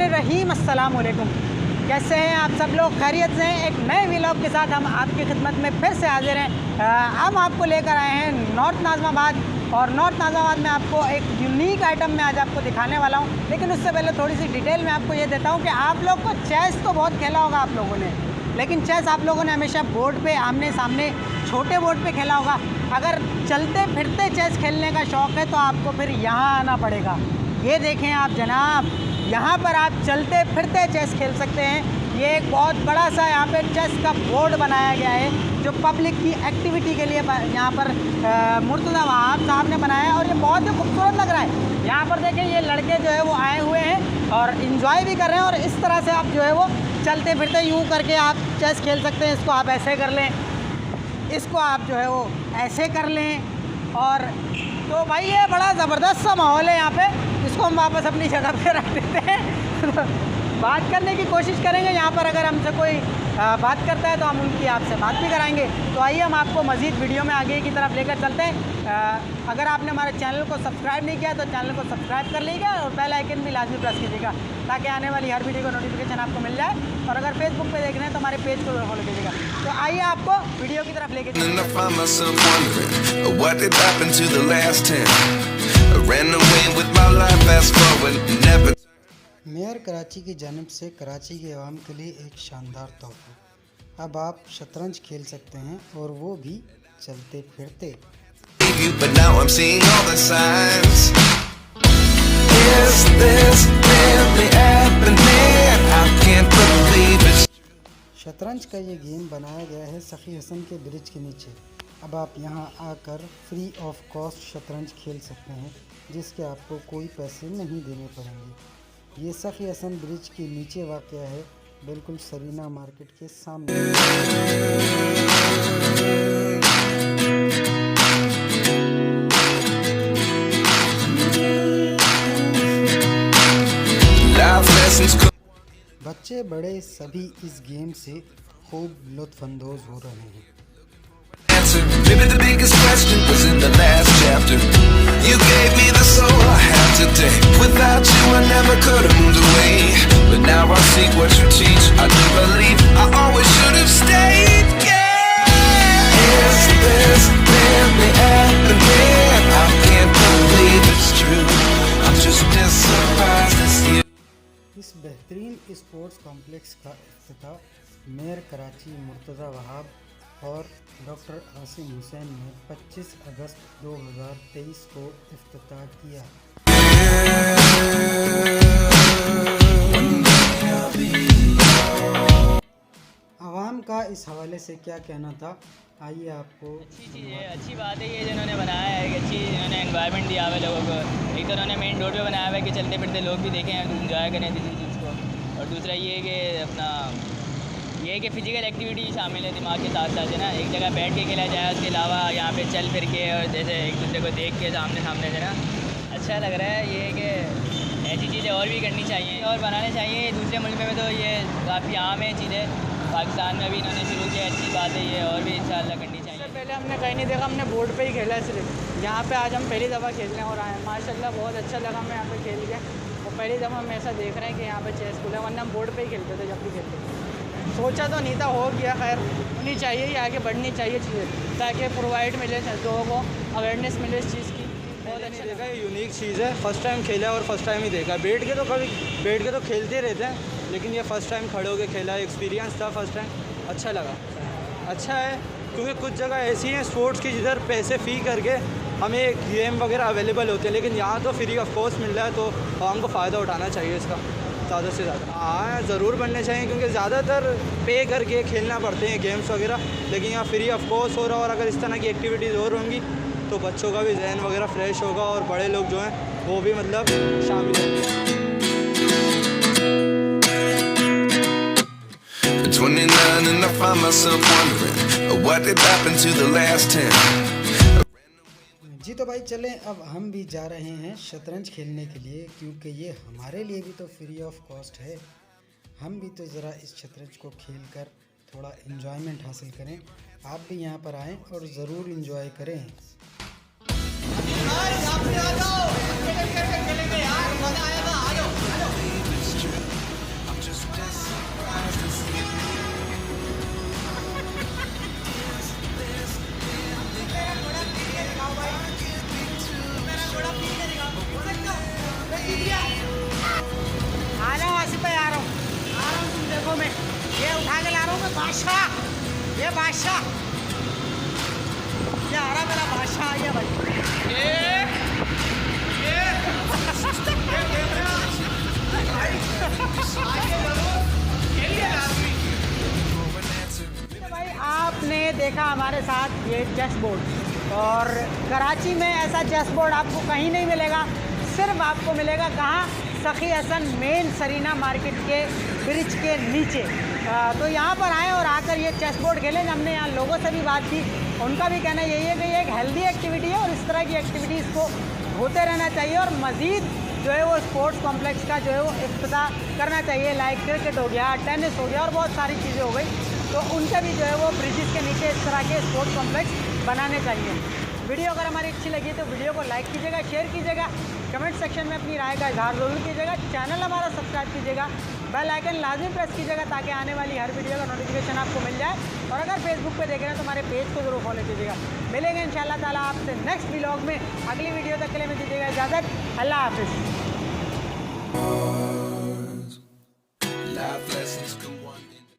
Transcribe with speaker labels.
Speaker 1: बिस्मिल्लाहिर्रहमानिर्रहीम। अस्सलाम वालेकुम। कैसे हैं आप सब लोग? खैरियत से हैं? एक नए व्लॉग के साथ हम आपकी खिदमत में फिर से हाजिर हैं। हम आपको लेकर आए हैं नॉर्थ नाज़िमाबाद, और नॉर्थ नाज़िमाबाद में आपको एक यूनिक आइटम मैं आज आपको दिखाने वाला हूं। लेकिन उससे पहले थोड़ी सी डिटेल में आपको ये देता हूं कि आप लोग को चेस तो बहुत खेला होगा आप लोगों ने, लेकिन चेस आप लोगों ने हमेशा बोर्ड पे आमने सामने छोटे बोर्ड पे खेला होगा। अगर चलते फिरते चेस खेलने का शौक़ है तो आपको फिर यहाँ आना पड़ेगा। ये देखें आप जनाब, यहाँ पर आप चलते फिरते चेस खेल सकते हैं। ये एक बहुत बड़ा सा यहाँ पे चेस का बोर्ड बनाया गया है जो पब्लिक की एक्टिविटी के लिए यहाँ पर मुर्तज़ा वहाब साहब ने बनाया है, और ये बहुत ही खूबसूरत लग रहा है। यहाँ पर देखें ये लड़के जो है वो आए हुए हैं और इन्जॉय भी कर रहे हैं, और इस तरह से आप जो है वो चलते फिरते यूँ करके आप चेस खेल सकते हैं। इसको आप ऐसे कर लें, इसको आप जो है वो ऐसे कर लें, और तो भाई ये बड़ा ज़बरदस्त सा माहौल है यहाँ पे। इसको हम वापस अपनी जगह पे रख देते हैं। बात करने की कोशिश करेंगे यहाँ पर, अगर हमसे कोई बात करता है तो हम उनकी आपसे बात भी कराएंगे। तो आइए हम आपको मज़ीद वीडियो में आगे की तरफ लेकर चलते हैं। अगर आपने हमारे चैनल को सब्सक्राइब नहीं किया तो चैनल को सब्सक्राइब कर लीजिएगा, और बेल आइकन भी लाजमी प्रेस कीजिएगा ताकि आने वाली हर वीडियो का नोटिफिकेशन आपको मिल जाए। और अगर फेसबुक पे देख रहे हैं तो हमारे पेज को फॉलो कीजिएगा। तो आइए आपको वीडियो की तरफ लेके मेयर कराची की जानिब से कराची के अवाम के लिए एक शानदार तोहफा। अब आप शतरंज खेल सकते हैं, और वो भी चलते फिरते। शतरंज का ये गेम बनाया गया है सखी हसन के ब्रिज के नीचे। अब आप यहाँ आकर फ्री ऑफ कॉस्ट शतरंज खेल सकते हैं, जिसके आपको कोई पैसे नहीं देने पड़ेंगे। ये सखी हसन ब्रिज के नीचे वाक़या है, बिल्कुल सरीना मार्केट के सामने। बच्चे बड़े सभी इस गेम से खूब लुत्फ़अंदोज़ हो रहे हैं। Maybe the biggest question was in the last chapter. You gave me the soul I have today. Without you I never could have moved away. But now I see what you teach. I do believe I always should have stayed. Yeah. Is this really happening? I can't believe it's true. I'm just as surprised as you. इस बेहतरीन sports complex का इफ्तिताह mayor Karachi Murtaza Wahab और doctor Asim Hussain ने 25 अगस्त 2023 को इफ्तिताह किया। आवाम का इस हवाले से क्या कहना था, आइए आपको।
Speaker 2: अच्छी चीज़ है, अच्छी बात है ये जिन्होंने बनाया है, अच्छी इन्होंने एनवायरनमेंट दिया हुआ है लोगों को। एक तो उन्होंने मेन रोड पे बनाया हुआ है कि चलते फिरते लोग भी देखें, इंजॉय करें किसी चीज़ को। और दूसरा ये है कि अपना ये है कि फ़िज़िकल एक्टिविटी शामिल है दिमाग के साथ साथ, है ना। एक जगह बैठ के खेला जाए, उसके अलावा यहाँ पे चल फिर के और जैसे एक दूसरे को देख के सामने सामने से ना अच्छा लग रहा है। ये है कि ऐसी चीज़ें और भी करनी चाहिए और बनाने चाहिए। दूसरे मुल्क में तो ये काफ़ी आम है चीज़ें, पाकिस्तान में भी इन्होंने शुरू किया, अच्छी बात है ये, और भी इंशाल्लाह करनी चाहिए।
Speaker 1: पहले हमने कहीं नहीं देखा, हमने बोर्ड पे ही खेला है सिर्फ। यहाँ पे आज हम पहली दफ़ा खेलने और आए हैं। माशाल्लाह बहुत अच्छा लगा हमें यहाँ पे खेल के, और पहली दफ़ा हम ऐसा देख रहे हैं कि यहाँ पे चेस खुला है, वरना हम बोर्ड पे ही खेलते थे जब भी खेलते थे। सोचा तो नहीं था, हो गया। खैर होनी चाहिए, ये आगे बढ़नी चाहिए चीज़ें, ताकि प्रोवाइड मिले लोगों को, अवेयरनेस मिले इस चीज़ की। बहुत अच्छा
Speaker 3: देखा, ये यूनिक चीज़ है, फर्स्ट टाइम खेला है और फर्स्ट टाइम ही देखा। बैठ के तो खेलते रहते हैं, लेकिन ये फ़र्स्ट टाइम खड़े होकर खेला है, एक्सपीरियंस था फर्स्ट टाइम। अच्छा लगा, अच्छा है, क्योंकि कुछ जगह ऐसी हैं स्पोर्ट्स की जिधर पैसे फ़ी करके हमें गेम वगैरह अवेलेबल होते हैं, लेकिन यहाँ तो फ्री ऑफ कॉस्ट मिल रहा है, तो हमको फ़ायदा उठाना चाहिए इसका ज़्यादा से ज़्यादा। हाँ ज़रूर बनने चाहिए, क्योंकि ज़्यादातर पे करके खेलना पड़ते हैं गेम्स वगैरह, लेकिन यहाँ फ्री ऑफ कॉस्ट हो रहा है। और अगर इस तरह की एक्टिविटीज़ और होंगी तो बच्चों का भी जहन वगैरह फ्रेश होगा, और बड़े लोग जो हैं वो भी मतलब शामिल होंगे। 29 and I find myself wondering what did happen to the last 10.
Speaker 1: जी तो भाई चलें, अब हम भी जा रहे हैं शतरंज खेलने के लिए, क्योंकि ये हमारे लिए भी तो फ्री ऑफ कॉस्ट है। हम भी तो ज़रा इस शतरंज को खेल कर थोड़ा इन्जॉयमेंट हासिल करें। आप भी यहाँ पर आएँ और ज़रूर इन्जॉय करें। ये उठा के ला रहा हूँ मैं बादशाह, ये बादशाह, ये आ रहा मेरा बादशाह, ये भाई भाई आपने देखा हमारे साथ ये चेस बोर्ड, और कराची में ऐसा चेस बोर्ड आपको कहीं नहीं मिलेगा, सिर्फ आपको मिलेगा कहाँ, सखी हसन मेन सरीना मार्केट के ब्रिज के नीचे। तो यहाँ पर आएँ और आकर ये चेस बोर्ड खेलें। हमने यहाँ लोगों से भी बात की, उनका भी कहना यही है कि ये एक हेल्दी एक्टिविटी है और इस तरह की एक्टिविटीज़ को होते रहना चाहिए, और मज़ीद जो है वो स्पोर्ट्स कॉम्प्लेक्स का जो है वो इफ्तिताह करना चाहिए। लाइक क्रिकेट हो गया, टेनिस हो गया और बहुत सारी चीज़ें हो गई, तो उनसे भी जो है वो ब्रिजेस के नीचे इस तरह के स्पोर्ट्स कॉम्प्लेक्स बनाने चाहिए। वीडियो अगर हमारी अच्छी लगी तो वीडियो को लाइक कीजिएगा, शेयर कीजिएगा, कमेंट सेक्शन में अपनी राय का इजहार ज़रूर कीजिएगा, चैनल हमारा सब्सक्राइब कीजिएगा, बेल आइकन लाजमी प्रेस कीजिएगा ताकि आने वाली हर वीडियो का नोटिफिकेशन आपको मिल जाए। और अगर फेसबुक पे देख रहे हैं तो हमारे पेज को ज़रूर फॉलो कीजिएगा। मिलेंगे इंशाअल्लाह ताला आपसे नेक्स्ट व्लॉग में। अगली वीडियो तक के लिए मैं दीजिएगा इजाज़त। अल्लाह हाफिज़।